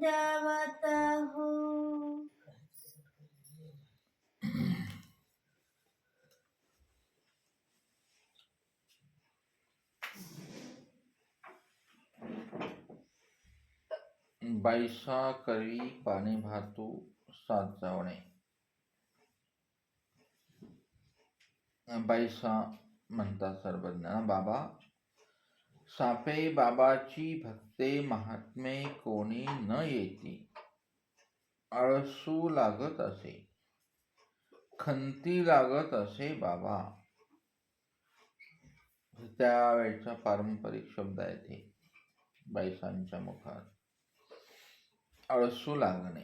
द्यावाता हो. बाईसा करवी पाणी भातू साचावणे. बाईसा म्हणतात सर्वज्ञ बाबा, सापे बाबाची भक्ते महात्मे कोणी न येती. आळसू लागत असे, खंती लागत असे बाबा. त्यावेळचा पारंपरिक शब्द आहे ते बाईसांच्या मुखात. आळसू लागणे,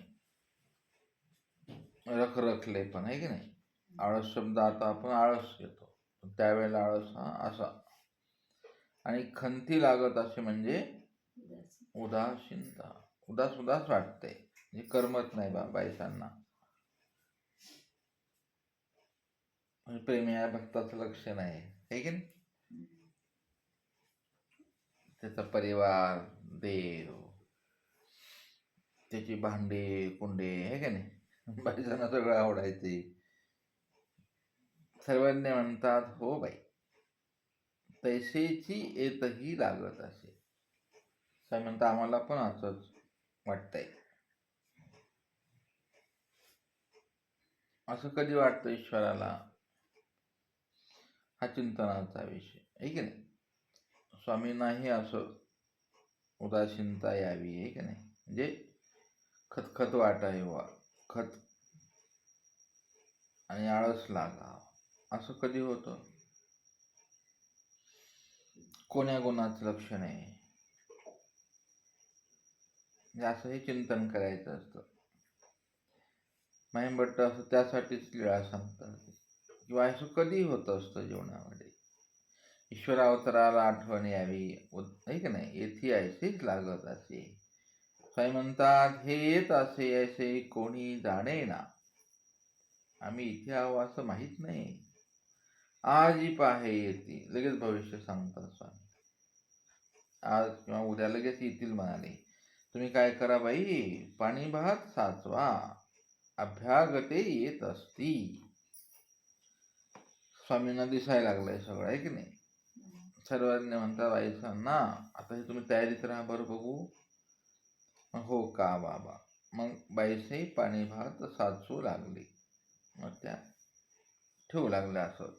रखरखले पण आहे की नाही. आळस शब्द आता आपण आळस घेतो, त्यावेळेला आळस हा असा. आणि खंती लागत असे म्हणजे उदासीनता, उदास उदास वाटते, म्हणजे करमत नाही बाईसांना. प्रेमी भक्ताचं लक्षण आहे की नाही. त्याचा परिवार, देव, त्याची भांडे कुंडे आहे का नाही, बाईसांना सगळं आवडायचे. सर्वज्ञ म्हणतात हो बाई, तैसेची येतही लागत असे. काय म्हणता, आम्हाला पण असंच वाटतंय. असं कधी वाटतं ईश्वराला, हा चिंतनाचा विषय आहे की नाही. स्वामींनाही असं उदासीनता यावी आहे की नाही, म्हणजे खतखत वाटावी, खत आणि आळस लागा, असं कधी होतं. कोण्या गुणाचं लक्षण आहे, असंही चिंतन करायचं असतं. भट्ट असं त्यासाठीच लीळा सांगतात, किंवा असं कधी होत असतं जीवनामध्ये. ईश्वर अवताराला आठवण यावी आहे की नाही, येथे ऐसेच लागत असे. स्वामी म्हणतात, हे येत असे ऐसे कोणी जाणे ना. आम्ही इथे आहो असं माहीत नाही. आजही पाहे येते, लगेच भविष्य सांगतात स्वामी. आज किंवा उद्या लगेच येतील म्हणाले. तुम्ही काय करा बाई, पाणी भात साचवा, अभ्यागते येत असती. स्वामींना दिसायला लागलंय सगळं आहे की नाही. सर्वज्ञ म्हणतात बाईसांना, आता हे तुम्ही तयारीत राहा बरं बघू. हो का बाबा. मग बाईसही पाणी भात साचू लागली, मग त्या ठेवू लागल्या. असं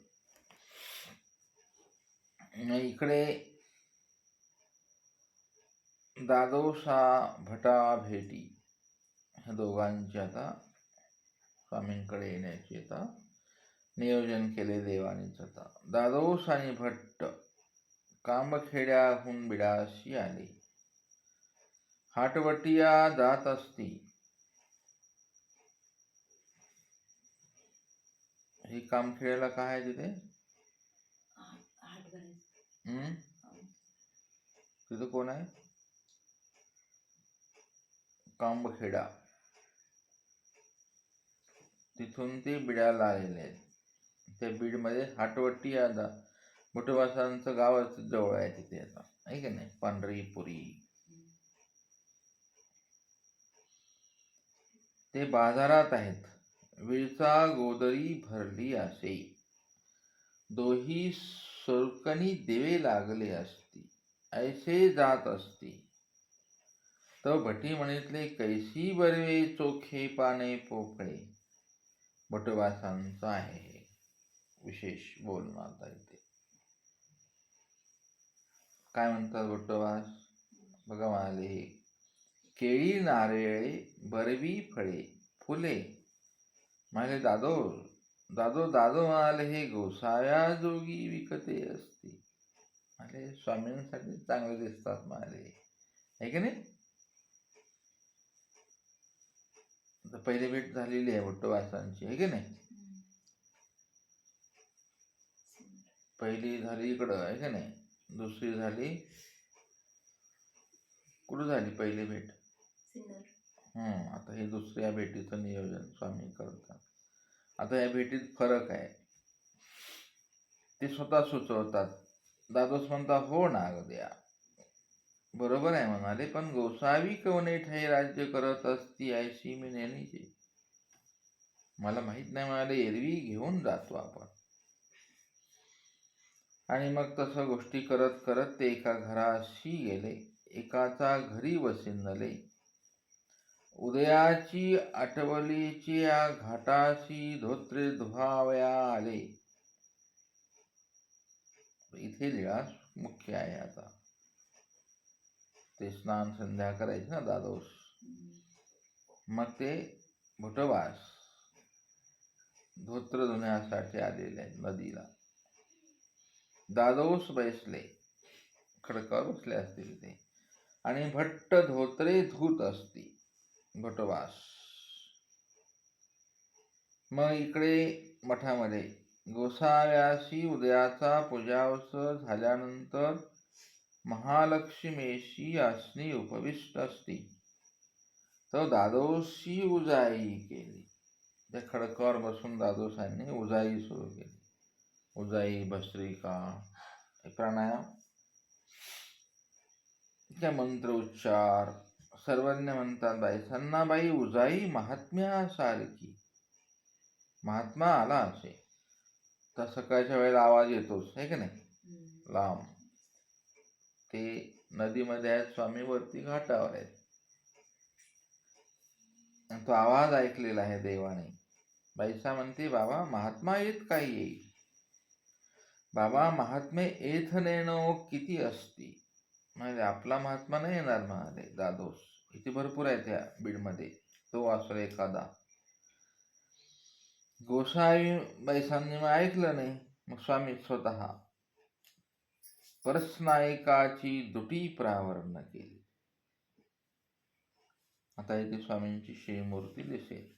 इकडे दादोसा भटा भेटी, ह्या दोघांची आता स्वामींकडे येण्याची आता नियोजन केले देवानीच. आता दादोस आणि भट्ट कांबखेड्याहून बिडाशी आले. हाटवटिया जात असती. ही कामखेड्याला काय आहे तिथे, तिथं कोण आहे, कांबखेडा. तिथून ते बिडाला आलेले आहेत. त्या बीडमध्ये हाटवटी या मोठोबासांचं गाव जवळ आहे तिथे आता आहे की नाही, पांढरीपुरी. ते बाजारात आहेत. विळचा गोदरी भरली असे, दोही सुरकणी देवे लागले असती. ऐसे जात असती. तो भटी म्हणितले, कैसी बरवे चोखे पाने पोकळे. भटोबासांचं आहे विशेष बोलणं आता इथे. काय म्हणतात भट्टोबास बघा, म्हणाले, केळी नारळे बरवी फळे फुले. म्हणाले, दादो दादो दादो, म्हणाले, हे गोसाव्या जोगी विकते असते. म्हणाले, स्वामींसाठी चांगले दिसतात म्हणाले, आहे की नाही. पहिली भेट झालेली आहे भट्टोबासांची आहे की नाही. पहिली झाली इकडं आहे की नाही, दुसरी झाली कुठं झाली पहिली भेट. आता हे दुसऱ्या भेटीचं नियोजन स्वामी करतात. आता या भेटीत फरक आहे, ते स्वतः सुचवतात. दादोस म्हणता, हो ना अगद्या, बरोबर आहे म्हणाले, पण गोसावी कवने ठाई राज्य करत असती ऐशी मी नेणीचे. मला माहित नाही म्हणाले, एरवी घेऊन जातो आपण. आणि मग तसं गोष्टी करत करत ते एका घराशी गेले. एकाचा घरी वसिंदले. उदयाची आठवलीची या घाटाशी धोत्रे धुवावया आले. इथे लीळा मुख्य आहे. आता ते स्नान संध्या करायचे ना द्वादश, मग ते भुटवास धोत्र धुण्यासाठी आलेले आहेत नदीला. द्वादश बैसले, खडकावर बसले असतील ते, आणि भट्ट धोत्रे धूत असती भटवास. मग इकडे मठामध्ये गोसाव्याशी उदयाचा पूजावत्सव झाल्यानंतर महालक्ष्मीशी आसनी उपविष्ट असती. तर द्वादशी उजाई केली. त्या खडकावर बसून द्वादशांनी उजाई सुरू केली. उजाई, भस्त्रिका, प्राणायाम, त्या मंत्र उच्चार सर्वज्ञ म्हणतात. बाई बाई उजाई महात्म्यासारखी. महात्मा आला असे. तर सकाळच्या वेळेला आवाज येतोच, आहे की नाही, लांब. ते नदीमध्ये आहेत, स्वामी वरती घाटावर आहेत. तो आवाज ऐकलेला आहे देवाने. बाईसा म्हणते, बाबा महात्मा येत काही येईल. बाबा महात्मे येथ नेणो किती असती. म्हणजे आपला महात्मा नाही येणार म्हणाले. द्वादश इथे भरपूर आहे त्या बीडमध्ये, तो असेल एखादा. गोसावी बैसांनी मग ऐकलं नाही. मग स्वामी स्वतः परस्नायकाची दुटी प्रावरण केली. आता इथे स्वामींची श्रीमूर्ती दिसेल.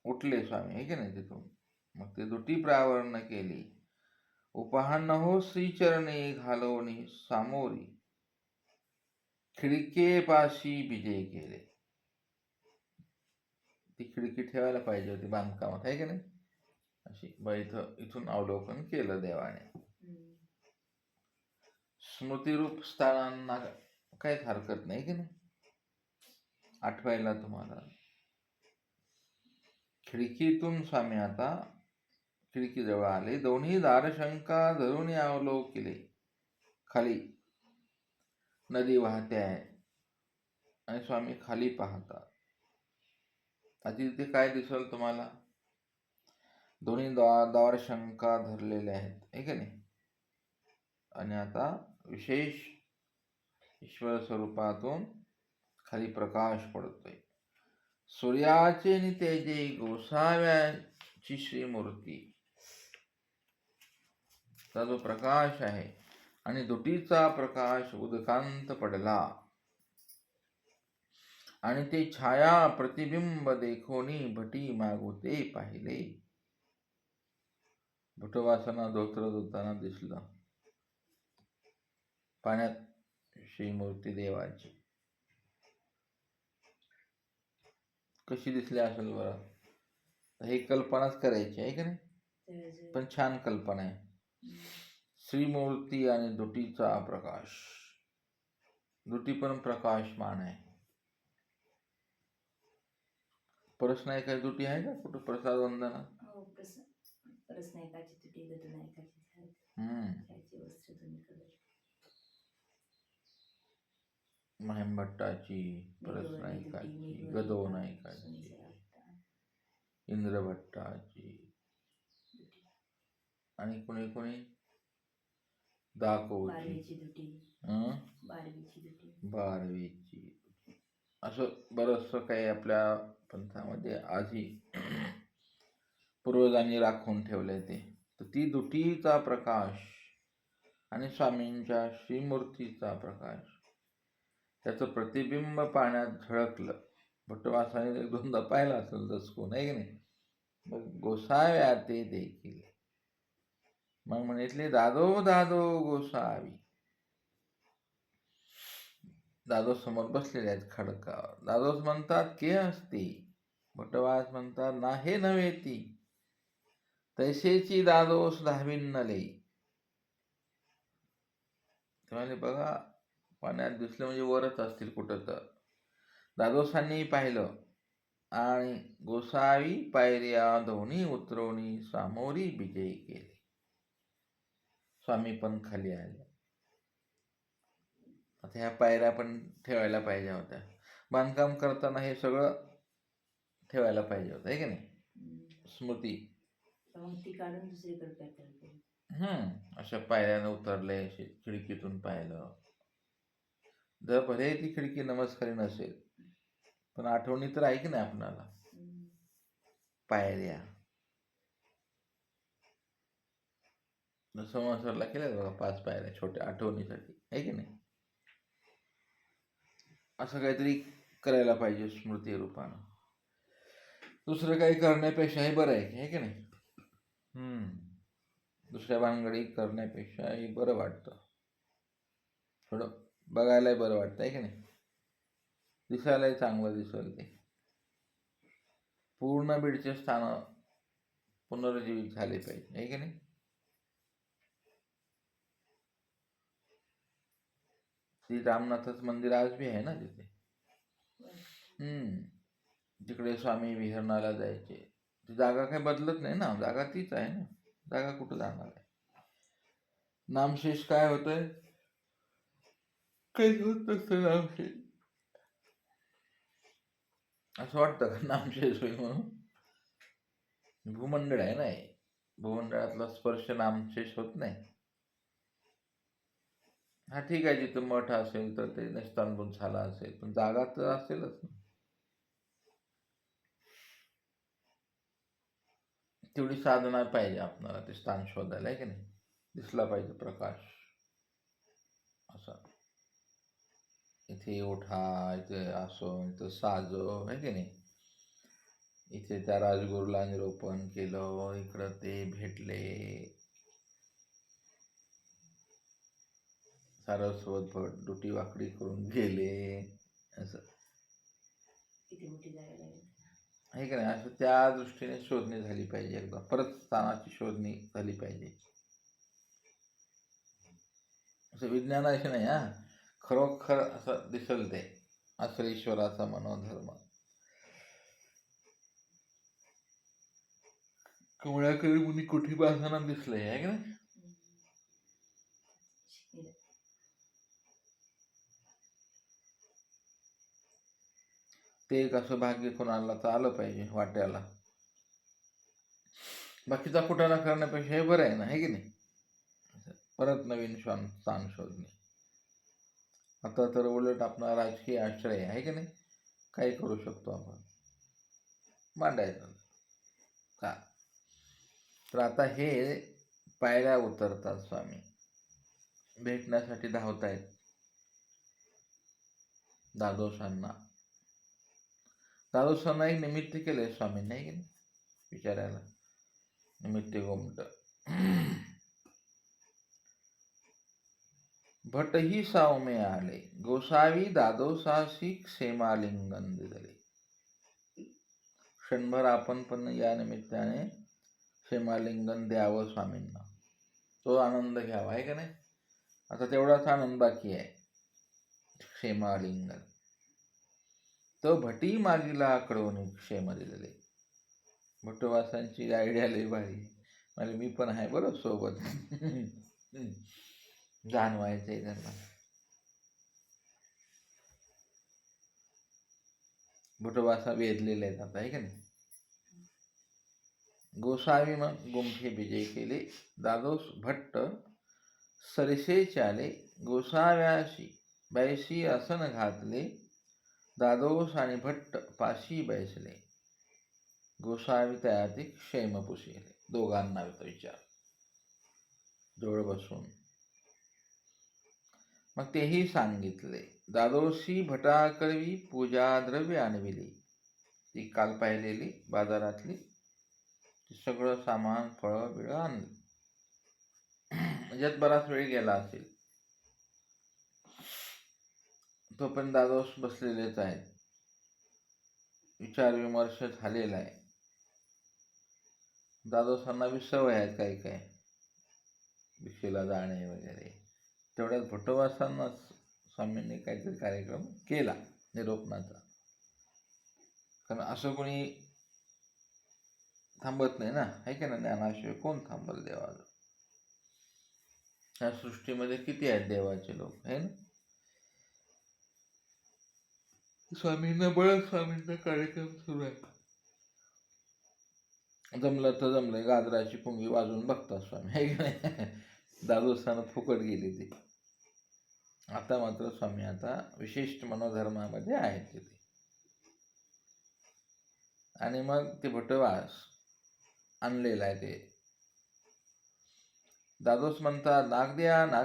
उठले स्वामी, आहे की नाही तिथून. मग ते दुटी प्रावरण केली. उपहान हो श्रीचरणी घालवणी सामोरी खिडकेपाशी बिजे केले. ती खिडकी ठेवायला पाहिजे होती बांधकामात, आहे की नाही, अशी. इथून अवलोकन केलं देवाने. स्मृतिरूप स्थानांना काहीच हरकत नाही की नाही आठवायला तुम्हाला. खिडकीतून स्वामी आता खिडकीजवळ आले. दोन्ही दारशंका धरून अवलोकिले. खाली नदी वाहते आहे आणि स्वामी खाली पाहतात. आता तिथे काय दिसल तुम्हाला? दोन्ही दारशंका धरलेले आहेत, आहे की नाही. आणि आता विशेष ईश्वर स्वरूपातून खाली प्रकाश पडतोय. सूर्याचे नि तेजे गोसाव्याची श्रीमूर्ती, चा जो प्रकाश आहे आणि दुटीचा प्रकाश उदकांत पडला. आणि ते छाया प्रतिबिंब देखोनी भटी मागुते पाहिले. भटवासना धोत्र धुताना दिसलं पाण्यात श्रीमूर्ती देवाची. कशी दिसली असेल बरं? हे कल्पनाच करायची आहे की नाही, पण छान कल्पना आहे. श्रीमूर्ती आणि दुटीचा प्रकाश. दुटी पण प्रकाशमान आहे. परस्नायकाची दुटी आहे का कुठं? प्रसाद वंदना. महिमभट्टाची, परस्नायकाची, गदो नायकाची, इंद्रभट्टाची, आणि कोणी कोणी दाखवची, बारवीची, असं बरंचसं काही आपल्या पंथामध्ये आधी पूर्वजांनी राखून ठेवलंय ते. तर ती दुटीचा प्रकाश आणि स्वामींच्या श्रीमूर्तीचा प्रकाश, त्याचं प्रतिबिंब पाण्यात झळकलं. भट्टवासाने एक दोनदा पाहिलं असेल दचकून, आहे की नाही. मग गोसाव्या ते देखील मग म्हणितले, दादो दादो गोसावी. दादोस समोर बसलेले आहेत खडकावर. दादोस म्हणतात, के असती. भट्टवास म्हणतात, ना हे नव्हे ती तैसेची दादोस धाविन्नले. म्हणाले बघा पाण्यात दिसले म्हणजे वरच असतील कुठं तर. दादोसांनी पाहिलं आणि गोसावी पायऱ्या दोन्ही उतरवणी सामोरी विजयी केले. स्वामी पण खाली आले. आता ह्या पायऱ्या पण ठेवायला पाहिजे होत्या. बांधकाम करताना हे सगळं ठेवायला पाहिजे होतं, आहे की नाही, स्मृती. ती काढून दुसरीकडे पॅटर्न केली. अशा पायऱ्यानं उतरले, असे खिडकीतून पाहिलं. जर भले ती खिडकी नमस्कारी नसेल, पण आठवणी तर आहे की नाही आपणाला. पायऱ्या संवत्सरला केल्या बघा 5 पायऱ्या छोट्या आठवणीसाठी, आहे की नाही. असं काहीतरी करायला पाहिजे स्मृती रूपानं. दुसरं काही करण्यापेक्षा हे बरं आहे की नाही. दुसऱ्या भानगडी करण्यापेक्षा हे बरं वाटतं. थोडं बघायलाही बरं वाटतं, आहे की नाही. दिसायलाही चांगलं दिसेल ते. पूर्ण बीडचे स्थान पुनर्जीवित झाले पाहिजे, आहे की नाही. श्री रामनाथच मंदिर आज बी आहे ना तिथे. तिकडे स्वामी विहरणाला जायचे. ती जागा काही बदलत नाही ना, जागा तीच आहे ना. जागा कुठं जाणार आहे. नामशेष काय होतंय, काही होत नसतं नामशेष. असं वाटतं का नामशेष होईल म्हणून. भूमंडळ आहे ना हे. भूमंडळातला स्पर्श नामशेष होत नाही. हा ठीक आहे, जिथं मठ असेल तर ते निस्तानभूत झाला असेल, पण जागा तर असेलच ना. तेवढी साधना पाहिजे आपल्याला ते स्थान शोधायला, आहे की नाही. दिसला पाहिजे प्रकाश असा. इथे उठा, इथे असो, इथं साजो, आहे की नाही. इथे त्या राजगुरूला निरोपण केलं, इकडं ते भेटले, सारस्वत भट दुटी वाकडी करून गेले, असं आहे की नाही. असं त्या दृष्टीने शोधणी झाली पाहिजे. एकदा परत स्थानाची शोधणी झाली पाहिजे. असं विज्ञानाशी नाही, खरोखर असं दिसल ते असं ईश्वराचा मनोधर्म. कमळाकडे मुनी कुठे बांधताना दिसलंय, आहे की नाही. ते एक असं भाग्य कोणाला तर आलं पाहिजे वाट्याला. बाकीचा कुठाला करण्यापेक्षा हे बरं आहे ना, आहे की नाही. परत नवीन स्थान शोधणे. आता तर उलट आपला राजकीय आश्रय आहे की नाही. काही करू शकतो आपण, मांडायचं का. तर आता हे पायऱ्या उतरतात, स्वामी भेटण्यासाठी धावतायत दादोसांना. दादोसांना एक निमित्त केलंय स्वामींनी, आहे की नाही, विचारायला. निमित्त गोमट. भटही सावमे आले, गोसावी दादोसाशी क्षेमालिंगन दिले. क्षणभर आपण पण या निमित्ताने क्षेमालिंगन द्यावं स्वामींना, तो आनंद घ्यावा, आहे का नाही. आता तेवढाच आनंद बाकी आहे, क्षेमालिंगन. तो भटी मागीला कडवून क्षेम दिलेले. भटवासांची आयडिया लई भारी. म्हणजे मी पण आहे बरं सोबत. जाणवायचंय त्यांना. भटवासा वेधलेले आहेत आता, आहे का नाही. गोसावी मग गुंफे विजय केले, दादोस भट्ट सरसे चाले. गोसाव्याशी बैसी आसन घातले, दादोस आणि भट्ट पाशी बैसले. गोसावी तयाती क्षेम पुसिले. दोघांना विचार जवळ बसून मग तेही सांगितले. दादोशी भटाकरवी पूजा द्रव्य आणविली. ती काल पाहिलेली बाजारातली सगळं सामान, फळं बिळं आणली. म्हणजे बराच वेळ गेला असेल. तो पण दादोस बसलेलेच आहेत. विचार विमर्श झालेला आहे. दादोसांना बी सवय आहेत काही काय भिक्षेला जाणे वगैरे. तेवढ्यात भट्टवासांनाच स्वामींनी काहीतरी कार्यक्रम केला निरोपणाचा. कारण असं कोणी थांबत नाही ना, आहे का ना. ज्ञानाशिवाय कोण थांबल देवाला. ह्या सृष्टीमध्ये किती आहेत देवाचे लोक, आहे ना. स्वामींना बळच स्वामींचा कार्यक्रम सुरू आहे. जमलं तर जमलंय, गाजराची पुंगी वाजवून बघतात स्वामी, आहे की नाही. दादोस्थानं फुकट गेली ती. आता मात्र स्वामी आता विशिष्ट मनोधर्मामध्ये आहेत तिथे. आणि मग ते भट्टवास आणलेला आहे ते. दादोस म्हणतात, नाग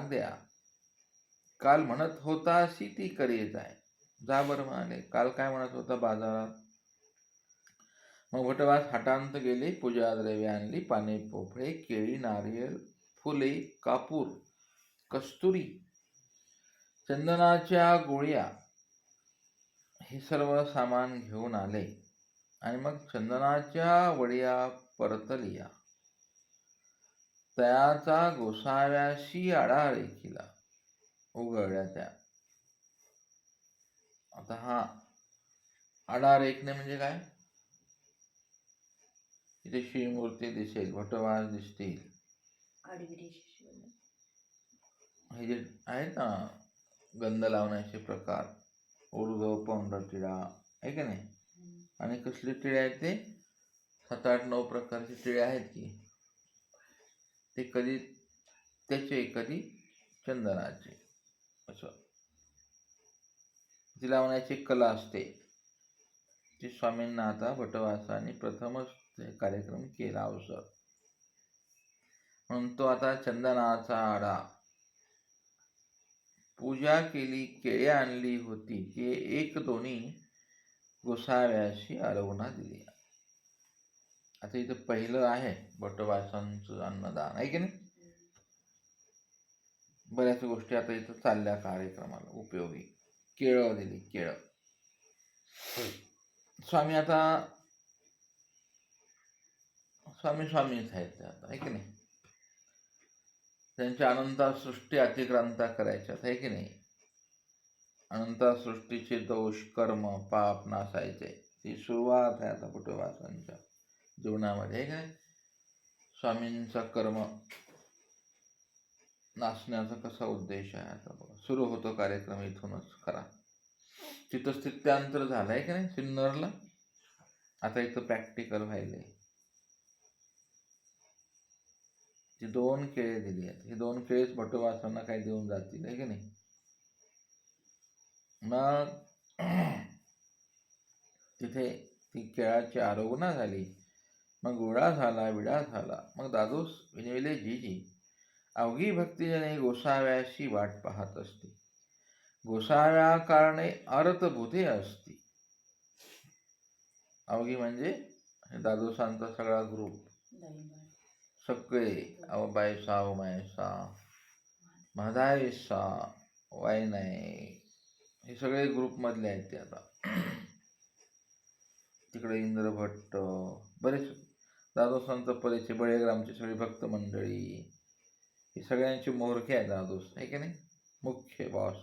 द्या, काल म्हणत होता अशी ती करीत आहे. जा बरं म्हणाले, काल काय म्हणत होता बाजारात. मग भट्टवास हटांत गेले, पूजा द्रव्य आणली, पाने पोफळे, केळी, नारियल, फुले, कापूर, कस्तुरी, चंदनाच्या गोळ्या हे सर्व सामान घेऊन आले. आणि मग चंदनाच्या वड्या परतलिया, तयाचा गोसाव्याशी आडा रेखिला, उघडल्या त्या. आता हा आडा रेखणे म्हणजे काय. इथे शिवमूर्ती दिसेल, भट्टवास दिसतील, हे जे आहेत ना गंध लावण्याचे प्रकार, उर्ध्व पांढरा टिळा, आहे की नाही. आणि कसले टिळे आहेत ते 7-8-9 प्रकारचे टिळे आहेत की. ते कधी त्याचे कधी चंदनाचे, असं ती लावण्याची कला असते. ती स्वामींना आता भट्टवासाने प्रथमच कार्यक्रम केला अवसर म्हणून तो आता चंदनाचा आडा, पूजा केली, केळे आणली होती, ते 1-2 गोसाव्याशी अरवणा दिली. आता इथं पहिलं आहे भट्टवासांचं अन्नदान, आहे की नाही. बऱ्याच गोष्टी आता इथं चालल्या कार्यक्रमाला उपयोगी. केळं दिली, केळं. स्वामी आता स्वामीच आहेत ते आता, आहे की नाही. त्यांच्या अनंता सृष्टी अतिक्रांता करायच्यात, आहे की नाही. अनंता सृष्टीचे दोष, कर्म, पाप नासायचे. ती सुरुवात आहे आता भट्टवासांच्या जीवनामध्ये, आहे की नाही. स्वामींचा कर्म नाचण्याचा कसा उद्देश आहे आता बघा. सुरू होतो कार्यक्रम इथूनच करा. तिथं स्थित्यांतर झालंय की नाही सिन्नरला. आता इथं प्रॅक्टिकल व्हायलंय. ती 2 केळे दिली आहेत. ही 2 केळेच भट्टवासांना काय देऊन जातील, आहे की नाही. मग तिथे ती केळाची आरोगणा झाली. मग गोळा झाला, विडा झाला. मग दादोस विनविले, जीजी अवघी भक्तिजने गोसाव्याशी वाट पाहत असते. गोसाव्या कारणे अर्थभूते असती. अवघी म्हणजे दादोसांचा सगळा ग्रुप, सगळे अवबायसा, उमायसा, महादायसा, वायनाय, हे सगळे ग्रुपमधले आहेत ते आता. तिकडे इंद्रभट्ट, बरेच दादोसांचा परिचय, बळेग्रामची सगळी भक्त मंडळी, हे सगळ्यांचे मोहरखे आहेत दादोस, आहे की नाही. मुख्य बॉस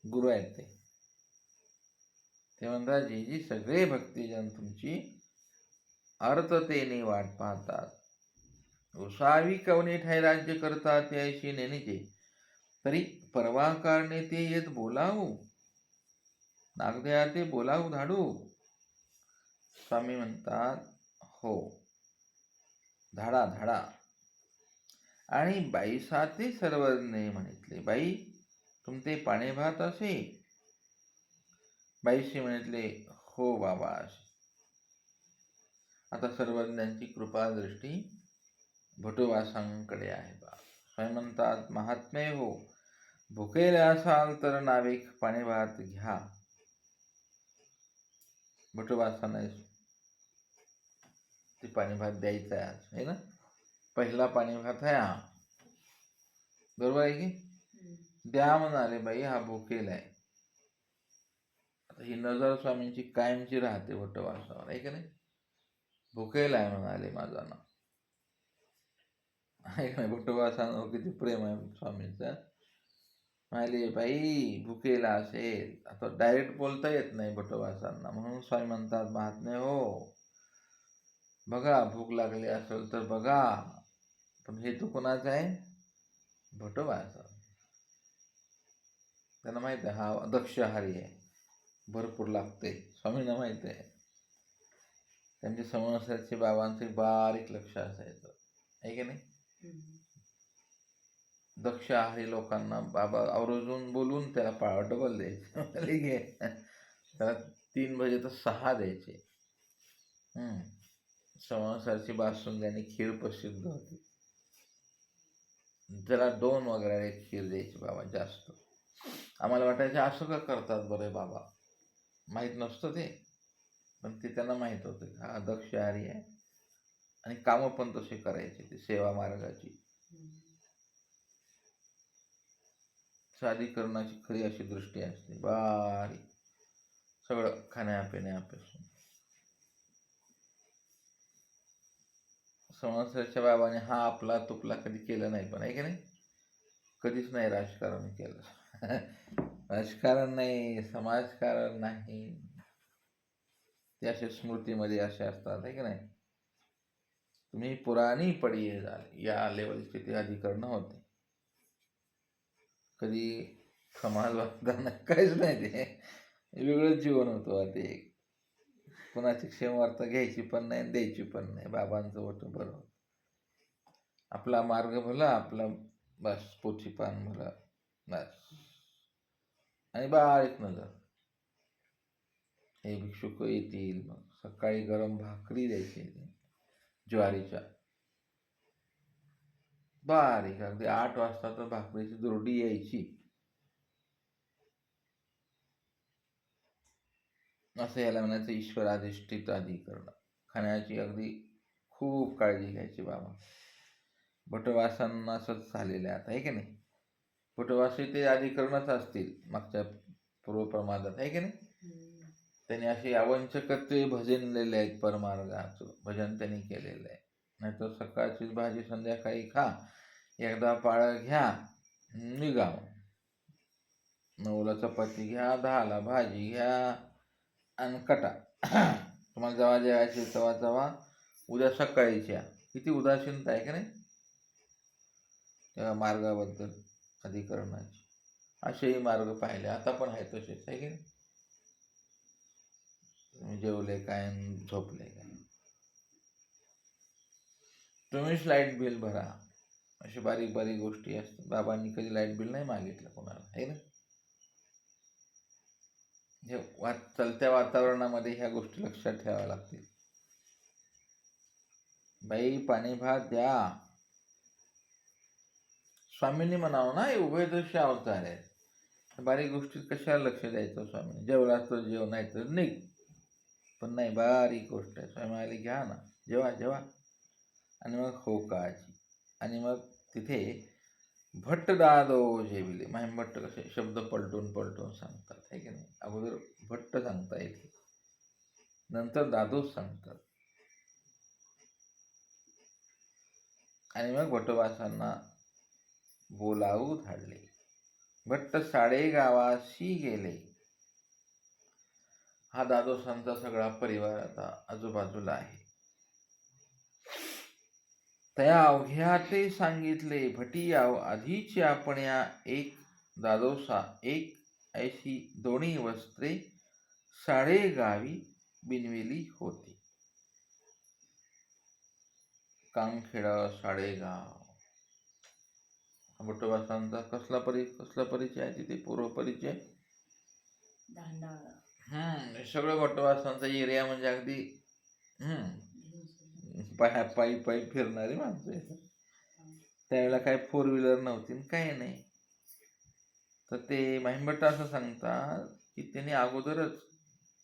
गुरु आहेत ते. ते म्हणतात, जी सगळे भक्तिजन तुमची अर्थतेने वाट पाहतात. गोसावी कवने ठाई राज्य करतात ते ऐशी नेणीचे, तरी परवा कारणे ते येत बोलावू, नागद्या ते बोलावू धाडू. स्वामी म्हणतात, हो धाडा धाडा. आणि बाईसा ते सर्वज्ञ म्हणितले, बाई तुमचे पाणे भात असे. बाईशी म्हणितले, हो बाबा. आता सर्वज्ञांची कृपा दृष्टी भट्टवासांकडे आहे बा. स्वामी म्हणतात, महात्मे हो, भुकेले असाल तर नाविक पाणी भात घ्या. भट्टवासांना ते पाणी भात द्यायचा आहे आज, आहे ना. पहिला पाणी भात आहे हा, बरोबर आहे की. द्या म्हणाले, बाई हा भुकेला आहे. आता ही नजर स्वामींची कायमची राहते भट्टवासावर, आहे की नाही. भुकेला आहे म्हणाले माझा ना, आहे का नाही. भट्टवासांवर किती प्रेम आहे स्वामींचं. म्हणाले बाई भुकेला असेल. आता डायरेक्ट बोलता येत नाही भटवासांना, म्हणून स्वामी म्हणतात महात्मे हो, बघा भूक लागली असेल तर बघा, पण हे तू कोणाचं आहे? भटवासा. त्यांना माहित आहे हा दक्षहारी आहे, भरपूर लागते. स्वामींना माहित आहे. त्यांचे समोरचे बाबांचे बारीक लक्ष असायचं, आहे की नाही. दक्ष आहारी लोकांना बाबा आवर्जून बोलून त्याला डबल द्यायचे. त्याला 3 भजे तर 6 द्यायचे. संवसारची बासुंदी आणि खीर प्रसिद्ध होती. त्याला 2 वगैरे खीर द्यायची बाबा जास्त. आम्हाला वाटायचं असं का करतात बरं बाबा, माहीत नसतं ते, पण ते त्यांना माहीत होतं हा दक्षहारी आहे. आणि कामं पण तसे करायचे ते सेवा मार्गाची. साधीकरणाची खरी अशी दृष्टी असते, बारीक सगळं खाण्यापिण्यापासून. संवत्सराच्या बाबाने हा आपला तुपला कधी केलं नाही, पण आहे की नाही, कधीच नाही राजकारण केलं. राजकारण नाही, समाजकारण नाही, ते असे स्मृतीमध्ये असे असतात, आहे की नाही. तुम्ही पुराणी पडिये झाले या लेवलचे ते अधिकरण होते. कधी समाज वागताना काहीच नाही, ते वेगळंच जीवन होतं. ते कोणाची क्षेमवार्ता घ्यायची पण नाही, द्यायची पण नाही. बाबांचं होतं बरं, आपला मार्ग भला, आपला बस पोथी पान भला, बस. आणि बारीक नजर. हे भिक्षुक येतील, मग सकाळी गरम भाकरी द्यायची ज्वारीच्या, बारीक अगदी 8 वाजता तर भाकरीची दुरडी यायची. असं याला म्हणायचं ईश्वराधिष्ठित अधिकरण. खाण्याची अगदी खूप काळजी घ्यायची बाबा. भटवासांना असंच झालेलं आहे आता, आहे की नाही. भटवासी ते अधिकरणच असतील मागच्या पूर्वप्रमादात, आहे की नाही. त्यांनी असे अवंचकत्वे भजनलेले आहेत, परमार्गाचं भजन त्यांनी केलेलं आहे. नाहीतर सकाळचीच भाजी संध्याकाळी खा, एकदा पाळं घ्या, निघा. 9ला चपाती घ्या, 10ला भाजी घ्या आणि कटा. तुम्हाला जेव्हा जेवायची तेव्हा तेव्हा, उद्या सकाळीच या. किती उदासीनता आहे की नाही त्या मार्गाबद्दल अधिकरणाची. असेही मार्ग पाहिले, आता पण आहे तसेच, आहे की नाही. तुम्ही जेवले काय, झोपले काय, तुम्हीच लाईट बिल भरा, अशी बारीक बारीक गोष्टी असतात. बाबांनी कधी लाईट बिल नाही मागितलं कोणाला, आहे ना. हे चलत्या वातावरणामध्ये ह्या गोष्टी लक्षात ठेवाव्या लागतील. बाई पाणी भात द्या. स्वामींनी म्हणावं ना, हे उभयदृश्य अवतार आहे, बारीक गोष्टीत कशाला लक्ष द्यायचं. स्वामी जेवला तर जेव, नाही तर निघ. पण नाही, बारीक गोष्ट आहे. स्वामी आली घ्या ना, जेवा जेवा. आणि मग हो काळजी. आणि मग तिथे भट्ट दादो जेविले. भट्ट कसे शब्द पलटून पलटून सांगतात, आहे की नाही. अगोदर भट्ट सांगता येते, नंतर दादोच सांगतात. आणि मग भटवासांना बोलावू धाडले. भट्ट साडे गावाशी गेले. हा दादोसांचा सगळा परिवार आता आजूबाजूला आहे. त्या अवघ्या ते सांगितले, भटी आधीची आपण्या एक दादोसा, एक ऐशी दोन्ही वस्त्रे साडे गावी बिनविली होती. कामखेडा साडेगाव. भटवासांचा कसला परिचय आहे तिथे, पूर्व परिचय. सगळं भटवासांचा एरिया म्हणजे अगदी पायी पायी फिरणारी माणसं येतात. त्यावेळेला काय 4 व्हीलर नव्हती, काही नाही. तर ते महिमभट्ट असं सांगतात की त्यांनी अगोदरच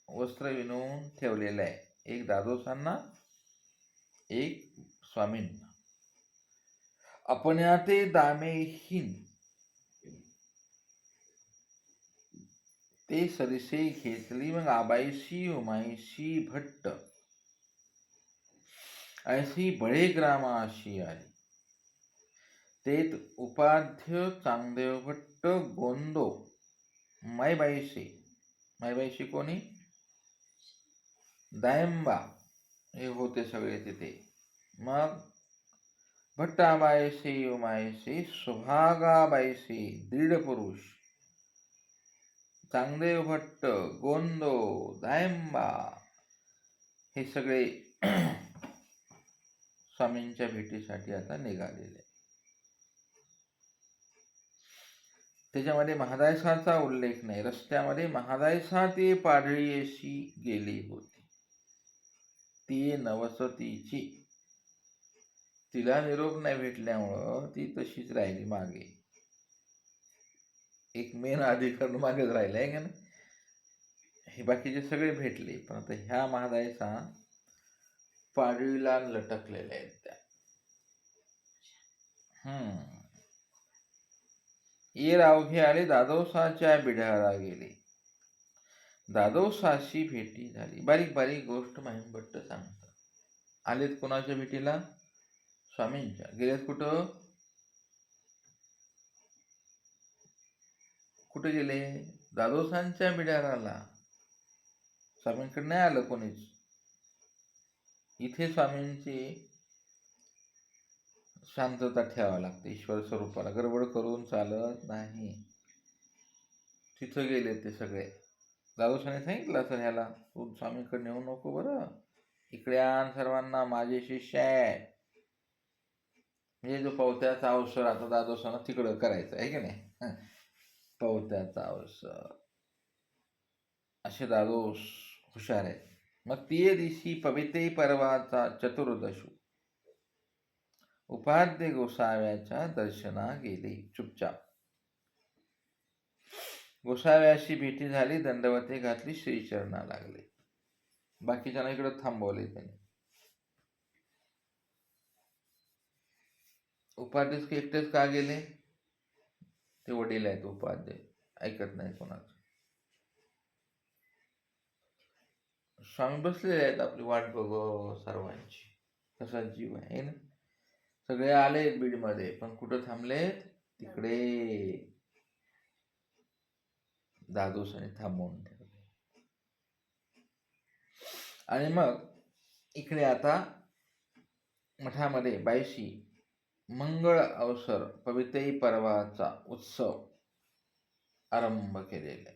वस्त्र विणून ठेवलेलं आहे, एक दादोसांना, एक स्वामींना. आपण्या ते दामेहीन ते सरिसे घेतली. मग आबाईशी उमाईशी भट्ट ऐशी बळे ग्रामाशी आली. तेत उपाध्य चांगदेव भट्ट गोंदो मायबाईशी. मायबाईशी कोणी? दायंबा हे होते सगळे तिथे. मग भट्टाबाईशी उमाईशी सुभागाबाईशी दृढ पुरुष, चांगदेव भट्ट, गोंदो, दायंबा हे सगळे स्वामींच्या भेटीसाठी आता निघालेले. त्याच्यामध्ये महादायसाचा उल्लेख नाही. रस्त्यामध्ये महादायसा ते पाडळीशी गेली होती. ती नवसतीची. तिला निरोप नाही भेटल्यामुळं ती तशीच राहिली मागे. एक मेन अधिकारी मागेच राहिला आहे का ना. हे बाकीचे सगळे भेटले, पण आता ह्या महादायसा पाडळीला लटकलेल्या आहेत त्या. ये रावघे आले दादोसाच्या बिढारा गेले. दादोसाशी भेटी झाली. बारीक बारीक गोष्ट महिमभट्ट सांगतात. आलेत कोणाच्या भेटीला? स्वामींच्या. गेलेत कुठं? कुठे गेले? दादोसांच्या बिढाराला. स्वामींकडे नाही आलं कोणीच. इथे स्वामींची शांतता ठेवावी लागते. ईश्वर स्वरूपाला गडबड करून चालत नाही. तिथं गेले ते सगळे. दादोसाने सांगितलं असं ह्याला, तू स्वामींकडे नेऊ नको बरं, इकडे आण सर्वांना, माझे शिष्य आहे. म्हणजे जो पवत्याचा अवसर आता दादोसानं तिकडं करायचं आहे की नाही. पवत्याचा अवसर असे दादोस हुशार आहेत. मग तिये दिवशी पविते पर्वाचा चतुर्दशू उपाध्ये गोसाव्याच्या दर्शना गेले चुपचाप. गोसाव्याशी भेटी झाली, दंडवते घातली, श्रीचरणा लागले. बाकीच्यांना इकडे थांबवले त्यांनी. उपाध्ये एकटेच का गेले? ते वडील आहेत उपाध्ये, ऐकत नाही कोणाचं. स्वामी बसलेले आहेत आपली वाट बघ सर्वांची. कसा जीव आहे ना. सगळे आले बीडमध्ये, पण कुठं थांबलेत? तिकडे. दादोसाने थांबवून ठेवले. आणि मग इकडे आता मठामध्ये बाईशी मंगळ अवसर पवित्र पर्वाचा उत्सव आरंभ केलेला आहे.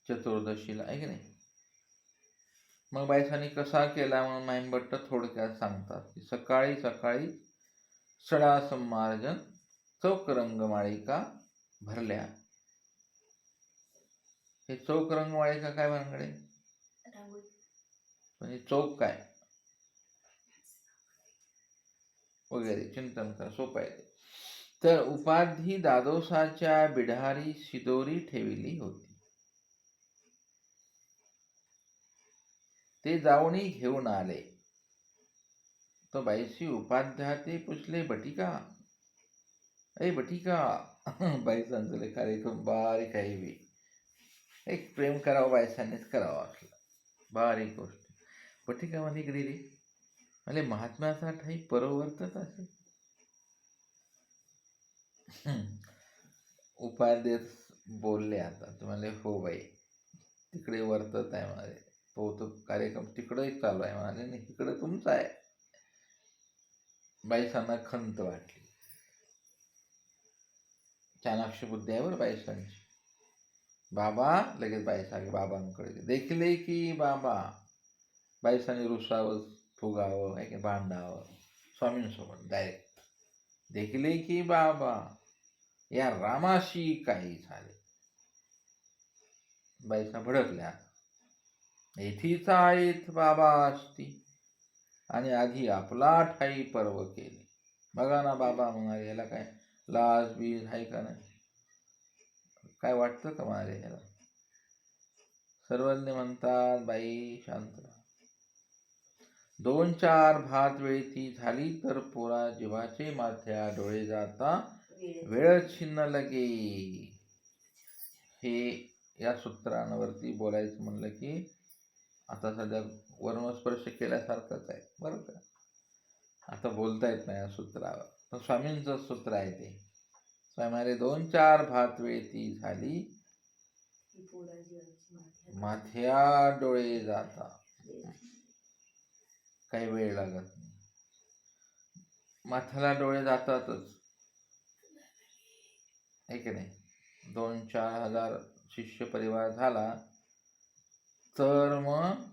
चतुर्दशीला आहे की नाही. मग बाईसांनी कसा केला म्हणून महिमभट्ट थोडक्यात सांगतात की सकाळी सकाळी सडा संमार्जन, चौक रंगमाळिका भरल्या. हे चौक रंगमाळिका काय भानगडे? म्हणजे चौक काय वगैरे चिंतन करा, सोपं आहे. तर उपाधी दादोसाच्या बिढारी शिदोरी ठेवली होती. ते जाऊनी घेऊन आले. तो बाईशी उपाध्या ते पुसले, बटिका ए बटिका. बाईसांचं कार्यक्रम बारीक आहे बी. एक प्रेम करावं बायसांनीच करावं असलं, बारीक गोष्ट. बटिका म्हणजे इकडे रे, म्हणजे महात्म्याचा ठाई परवर्तत असे. उपाध्ये बोलले आता तुम्हाला, हो बाई तिकडे वर्तत आहे म्हणाले. तो कार्यक्रम तिकडे चालू आहे म्हणाले, आणि इकडे तुमचा आहे. बाईसांना खंत वाटली. चाणाक्ष बुद्धी आहे बरं बाईसांची. बाबा लगेच बाईसांगे बाबांकडे देखले की बाबा. बाईसांनी रुसावं, फुगावं, आहे की भांडावं स्वामींसोबत डायरेक्ट. देखले की बाबा या रामाशी काही झाले. बाईसा भडकल्या. येथीचा आहेत बाबा असती, आणि आधी आपला ठाई पर्व केले. बघा ना बाबा म्हणाले, याला काय लाज बीज आहे का नाही? काय वाटतं का म्हणाले ह्याला? सर्वज्ञ म्हणतात बाई शांत राहा. 2-4 भात वेळी झाली तर पोरा जीवाचे माथ्या डोळे जाता वेळ छिन्न लगे. हे या सूत्रांवरती बोलायचं म्हणलं की आता सध्या वर्णस्पर्श केल्यासारखंच आहे बरं का. आता बोलता येत नाही या सूत्रावर, पण स्वामींचं सूत्र आहे ते. स्वामीने 2-4 भात वेळती झाली ही पोळाची वरची माथ्याला माथ्या डोळे जाता. काही वेळ लागत नाही, माथ्याला डोळे जातातच, आहे की नाही. 2-4 हजार शिष्य परिवार झाला तर मग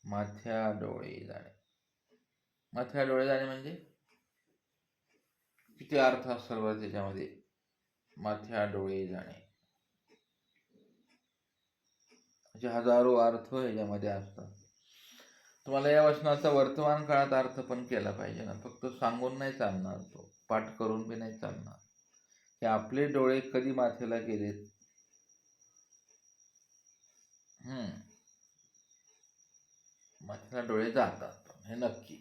माथ्या डोळे जाणे. माथ्या डोळे जाणे म्हणजे किती अर्थ असतात बरं त्याच्यामध्ये. माथ्या डोळे जाणे म्हणजे हजारो अर्थ ह्याच्यामध्ये असतात. तुम्हाला या वचनाचा वर्तमान काळात अर्थ पण केला पाहिजे ना. फक्त सांगून नाही चालणार, तो पाठ करून बी नाही चालणार. की आपले डोळे कधी माथ्याला गेलेत, माथ्याला डोळे जातात हे नक्की.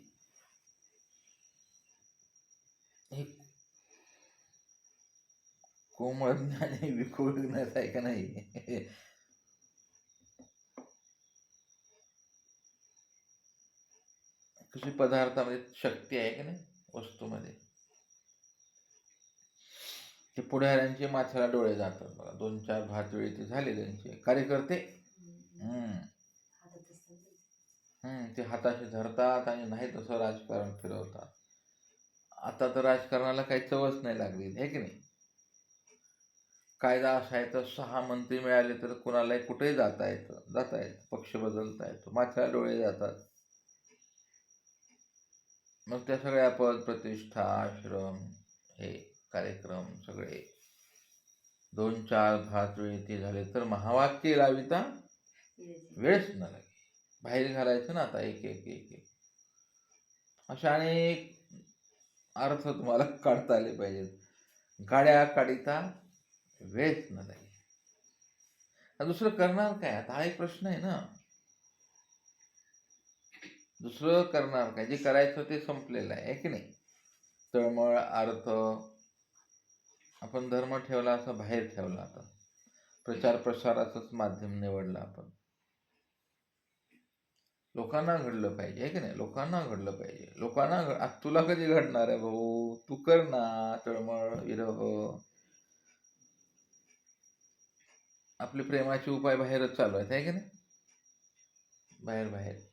हे कोमळ ज्ञानी विखुळ ज्ञात आहे का नाही. कशी पदार्थामध्ये शक्ती आहे की नाही वस्तूमध्ये. ते पुढाऱ्यांचे माथ्याला डोळे जातात बघा. 2-4 भात वेळी झाले त्यांचे कार्यकर्ते. हातात असतात ते. ते हाताशी धरतात आणि नाही तसं राजकारण फिरवतात. आता तर राजकारणाला काही चवच नाही लागली, आहे की नाही. कायदा असा आहे तर 6 मंत्री मिळाले तर कुणालाही कुठेही जाता येतं, पक्ष बदलता येतो. माथ्याला डोळे जातात. मग त्या सगळ्या पद प्रतिष्ठा आश्रम हे कार्यक्रम सगळे 2-4 भात वेळी झाले तर महावाक्य लाविता वेळच न लागे. बाहेर घालायचं ना आता एक एक एक एक अशा अनेक अर्थ तुम्हाला काढता आले पाहिजेत. गाड्या काढिता वेळच न लागे. दुसरं करणार काय आता हा एक प्रश्न आहे ना. दुसरं करणार काय, जे करायचं ते संपलेलं आहे की नाही. तळमळ अर्थ आपण धर्म ठेवला, असं बाहेर ठेवला. आता प्रचार प्रसाराचंच माध्यम निवडलं आपण. लोकांना घडलं पाहिजे, आहे की नाही. लोकांना घडलं पाहिजे. लोकांना तुला कधी घडणार आहे भाऊ, तू कर ना तळमळ विरह. आपले प्रेमाचे उपाय बाहेरच चालू आहेत, आहे की नाही. बाहेर बाहेर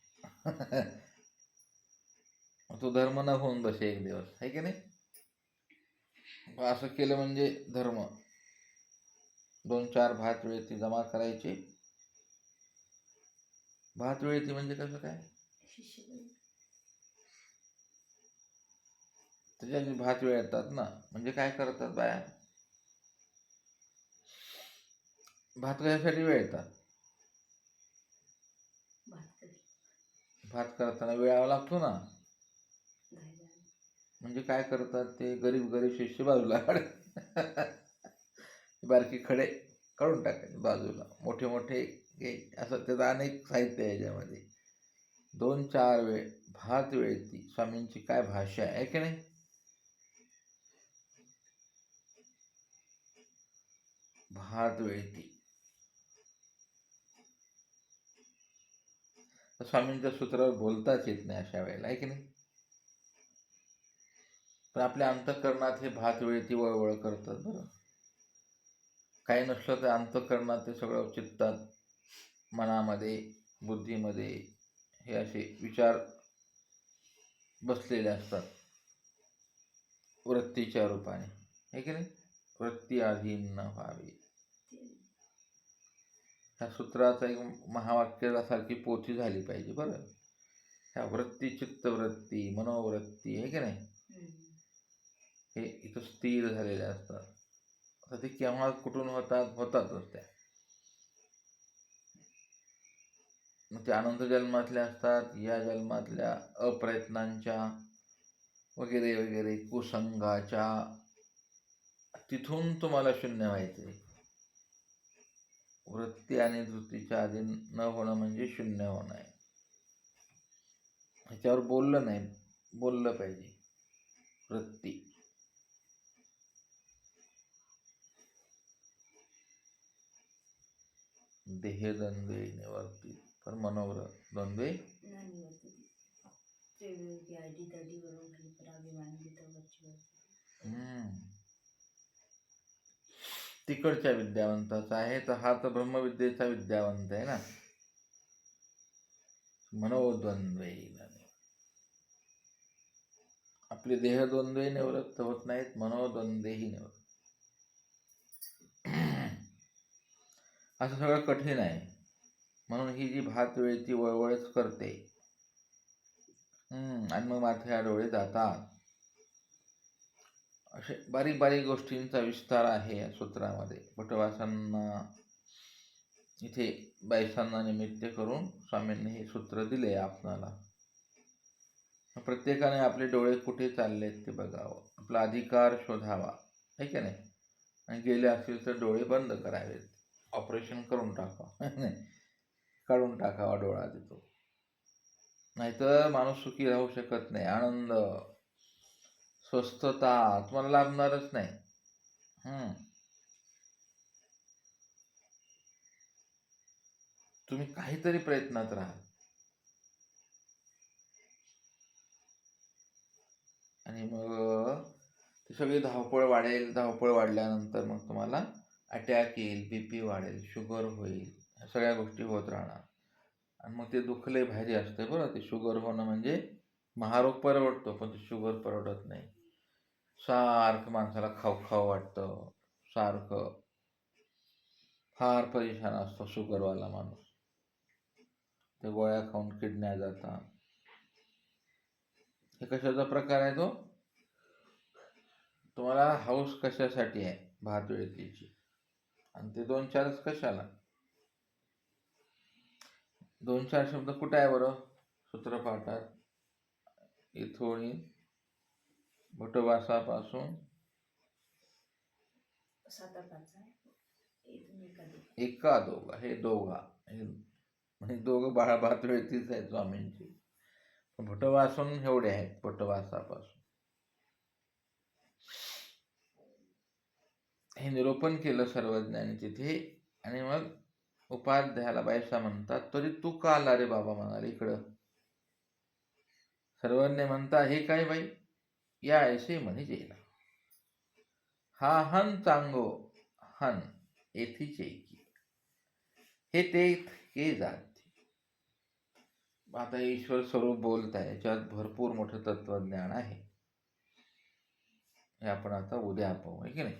तो धर्म न होऊन बसे एक दिवस, आहे की नाही. असं केलं म्हणजे धर्म. 2-4 भात वेळेती जमा करायचे. भात वेळेती म्हणजे कसं काय, त्याच्या भात वेळ येतात ना. म्हणजे काय करतात बाया, भात कशासाठी वेळ येतात. भात करताना वेळावा लागतो ना. म्हणजे काय करतात ते गरीब गरीब शिष्य बाजूला बारकी खडे काढून टाकायचे बाजूला, मोठे मोठे असं त्याचं अनेक साहित्य आहे याच्यामध्ये. 2-4 वेळ भात वेळती स्वामींची काय भाषा आहे की नाही. भात वेळती स्वामींच्या सूत्रावर बोलताच येत नाही अशा वेळेला, आहे की नाही. पण आपल्या अंतःकरणात हे भात वेळती वळवळ करतात बरं. काही नसलं तर अंतःकरणात ते सगळं चित्तात, मनामध्ये, बुद्धीमध्ये हे असे विचार बसलेले असतात वृत्तीच्या रूपाने, आहे की नाही. वृत्ती अधीन न व्हावी. ह्या सूत्राचा एक महावाक्यासारखी पोथी झाली पाहिजे बरं. ह्या वृत्ती, चित्तवृत्ती, मनोवृत्ती, आहे की नाही, हे इथं स्थिर झालेले असतात. आता ते केव्हा कुठून होतातच त्या. मग ते अनंत जन्मातल्या असतात, या जन्मातल्या अप्रयत्नांच्या वगैरे वगैरे कुसंगाच्या. तिथून तुम्हाला शून्य व्हायचे. वृत्ती आणि धृतीच्या अधीन न होणं म्हणजे शून्य होणं आहे. ह्याच्यावर बोललं पाहिजे. वृत्ती देह द्वंद्वे निवर्ती, पण मनोव्रत द्वंद्वे वेगवेगळी आयडी तडी वरून खाली पर अभिमान घेतो वरची तिकडच्या विद्यावंताचा आहे, तर हा तर ब्रह्मविद्येचा विद्यावंत आहे ना. मनोद्वंद्वे आपले देहद्वंद्वे निवृत्त होत नाहीत, मनोद्वंद्वेही निवृत्त. असं सगळं कठीण आहे. म्हणून ही जी भात वेळ ती वळवळच करते आणि मग माथे डोळे जातात. असे बारीक बारीक गोष्टींचा विस्तार आहे या सूत्रामध्ये. भटवासांना इथे बायसांना निमित्त करून स्वामींनी हे सूत्र दिले आपणाला. प्रत्येकाने आपले डोळे कुठे चाललेत ते बघावं, आपला अधिकार शोधावा, आहे की नाही. आणि गेले असतील तर डोळे बंद करावेत, ऑपरेशन करून टाकावं, काढून टाकावा डोळा देतो. नाहीतर माणूस सुखी राहू शकत नाही. आनंद, स्वस्थता तुम्हाला लाभणारच नाही. तुम्ही काहीतरी प्रयत्नात राहा आणि मग ती सगळी धावपळ वाढेल. धावपळ वाढल्यानंतर मग तुम्हाला अटॅक येईल, BP वाढेल, शुगर होईल, ह्या सगळ्या गोष्टी होत राहणार. आणि मग ते दुःख लय भारी असते बरं. ते शुगर होणं म्हणजे महारोग परवडतो, पण ते शुगर परवडत नाही. सारखं माणसाला खाऊ खाऊ वाटतं, सारखं फार परेशान असतो शुगरवाला माणूस. ते गोळ्या खाऊन किडन्या जातात. हे कशाचा प्रकार आहे तो? तुम्हाला हाऊस कशासाठी आहे? भात वेळतीची. आणि ते 2-4 कशाला? 2-4 शब्द कुठे आहे बरं सूत्रपाठात? इथोणी भटवासापासून एका दोघा, हे दोघा, म्हणजे दोघं बाळा भात वेळतीच आहेत स्वामींची. भटवासून एवढे आहेत, भटवासापासून. हे निरूपण केलं सर्वज्ञानी तिथे. आणि मग उपाध्यायाला बायसा म्हणतात, तरी तू का आला रे बाबा म्हणाले इकडं. सर्वज्ञ म्हणता, हे काय बाई, या ऐसे म्हणे जेला. हा हन चांगो हन येथीच एकी, हे ते के जाती. आता ईश्वर स्वरूप बोलत आहे, याच्यात भरपूर मोठं तत्वज्ञान आहे. हे आपण आता उद्या पाहू, आहे की नाही.